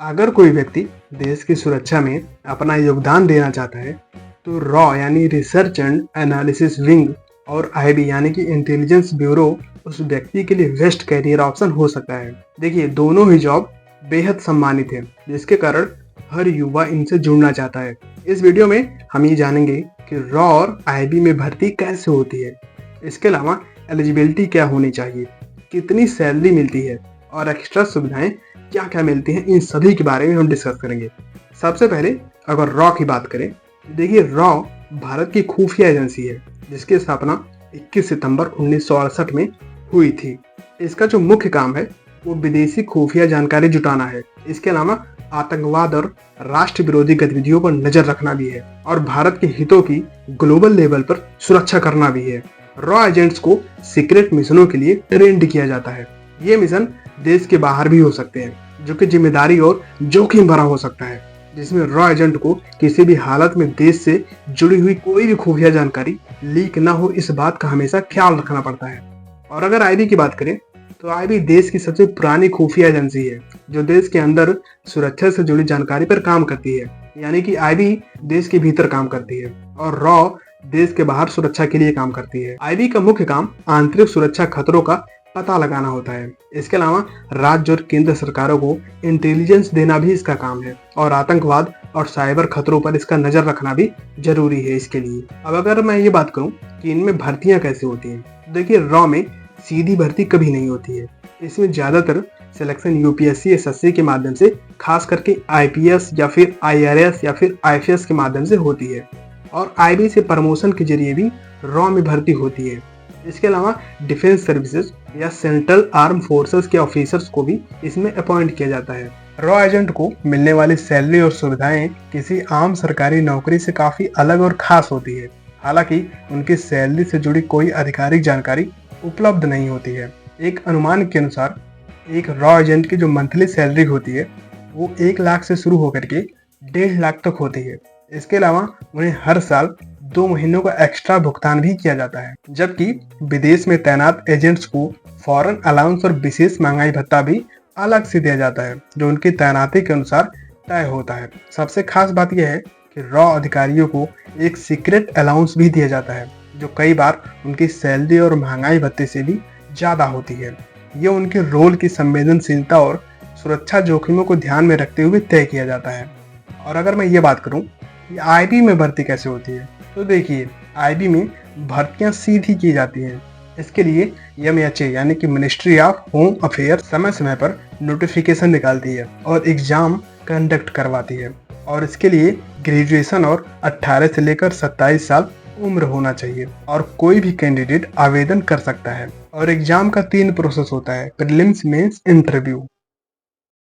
अगर कोई व्यक्ति देश की सुरक्षा में अपना योगदान देना चाहता है तो रॉ यानी रिसर्च एंड एनालिसिस विंग और आईबी यानी कि इंटेलिजेंस ब्यूरो उस व्यक्ति के लिए बेस्ट कैरियर ऑप्शन हो सकता है। देखिए, दोनों ही जॉब बेहद सम्मानित है, जिसके कारण हर युवा इनसे जुड़ना चाहता है। इस वीडियो में हम ये जानेंगे कि रॉ और आईबी में भर्ती कैसे होती है। इसके अलावा एलिजिबिलिटी क्या होनी चाहिए, कितनी सैलरी मिलती है और एक्स्ट्रा सुविधाएं क्या क्या मिलती हैं, इन सभी के बारे में हम डिस्कस करेंगे। सबसे पहले अगर रॉ की बात करें, देखिए रॉ भारत की खुफिया एजेंसी है जिसकी स्थापना 21 सितंबर 1968 में हुई थी। इसका जो मुख्य काम है वो विदेशी खुफिया जानकारी जुटाना है। इसके अलावा आतंकवाद और राष्ट्र विरोधी गतिविधियों पर नजर रखना भी है और भारत के हितों की ग्लोबल लेवल पर सुरक्षा करना भी है। रॉ एजेंट्स को सीक्रेट मिशनों के लिए ट्रेंड किया जाता है। ये मिशन देश के बाहर भी हो सकते हैं, जो कि जिम्मेदारी और जोखिम भरा हो सकता है, जिसमें रॉ एजेंट को किसी भी हालत में देश से जुड़ी हुई कोई भी खुफिया जानकारी लीक ना हो, इस बात का हमेशा ख्याल रखना पड़ता है। और अगर आईबी की बात करें तो आईबी देश की सबसे पुरानी खुफिया एजेंसी है जो देश के अंदर सुरक्षा से जुड़ी जानकारी पर काम करती है। यानी कि आईबी देश के भीतर काम करती है और रॉ देश के बाहर सुरक्षा के लिए काम करती है। आईबी का मुख्य काम आंतरिक सुरक्षा खतरों का पता लगाना होता है। इसके अलावा राज्य और केंद्र सरकारों को इंटेलिजेंस देना भी इसका काम है और आतंकवाद और साइबर खतरों पर इसका नजर रखना भी जरूरी है इसके लिए। अब अगर मैं ये बात करूं कि इनमें भर्तियां कैसे होती हैं, देखिए रॉ में सीधी भर्ती कभी नहीं होती है। इसमें ज्यादातर सिलेक्शन यूपीएससी एसएससी के माध्यम से, खास करके आईपीएस या फिर आईआरएस या फिर आईएफएस के माध्यम से होती है और आईबी से प्रमोशन के जरिए भी रॉ में भर्ती होती है। इसके अलावा डिफेंस सर्विसेज या सेंट्रल आर्म फोर्सेस के ऑफिसर्स को भी इसमें अपॉइंट किया जाता है। रॉ एजेंट को मिलने वाली सैलरी और सुविधाएं किसी आम सरकारी नौकरी से काफी अलग और खास होती है। हालांकि उनकी सैलरी से जुड़ी कोई आधिकारिक जानकारी उपलब्ध नहीं होती है। एक अनुमान के अनुसार एक रॉ एजेंट की जो मंथली सैलरी होती है वो 1 लाख से शुरू होकर के 1.5 लाख तक होती है। इसके अलावा उन्हें हर साल 2 महीनों का एक्स्ट्रा भुगतान भी किया जाता है, जबकि विदेश में तैनात एजेंट्स को फॉरेन अलाउंस और विशेष महंगाई भत्ता भी अलग से दिया जाता है जो उनकी तैनाती के अनुसार तय होता है। सबसे खास बात यह है कि रॉ अधिकारियों को एक सीक्रेट अलाउंस भी दिया जाता है जो कई बार उनकी सैलरी और महंगाई भत्ते से भी ज्यादा होती है। ये उनके रोल की संवेदनशीलता और सुरक्षा जोखिमों को ध्यान में रखते हुए तय किया जाता है। और अगर मैं ये बात करूं कि आईबी में भर्ती कैसे होती है, तो देखिए आईबी में भर्तियां सीधी की जाती हैं। इसके लिए एमएचए यानी कि मिनिस्ट्री ऑफ होम अफेयर समय समय पर नोटिफिकेशन निकालती है और एग्जाम कंडक्ट करवाती है और इसके लिए ग्रेजुएशन और 18 से लेकर 27 साल उम्र होना चाहिए और कोई भी कैंडिडेट आवेदन कर सकता है। और एग्जाम का 3 प्रोसेस होता है, प्रीलिम्स, मेंस, इंटरव्यू।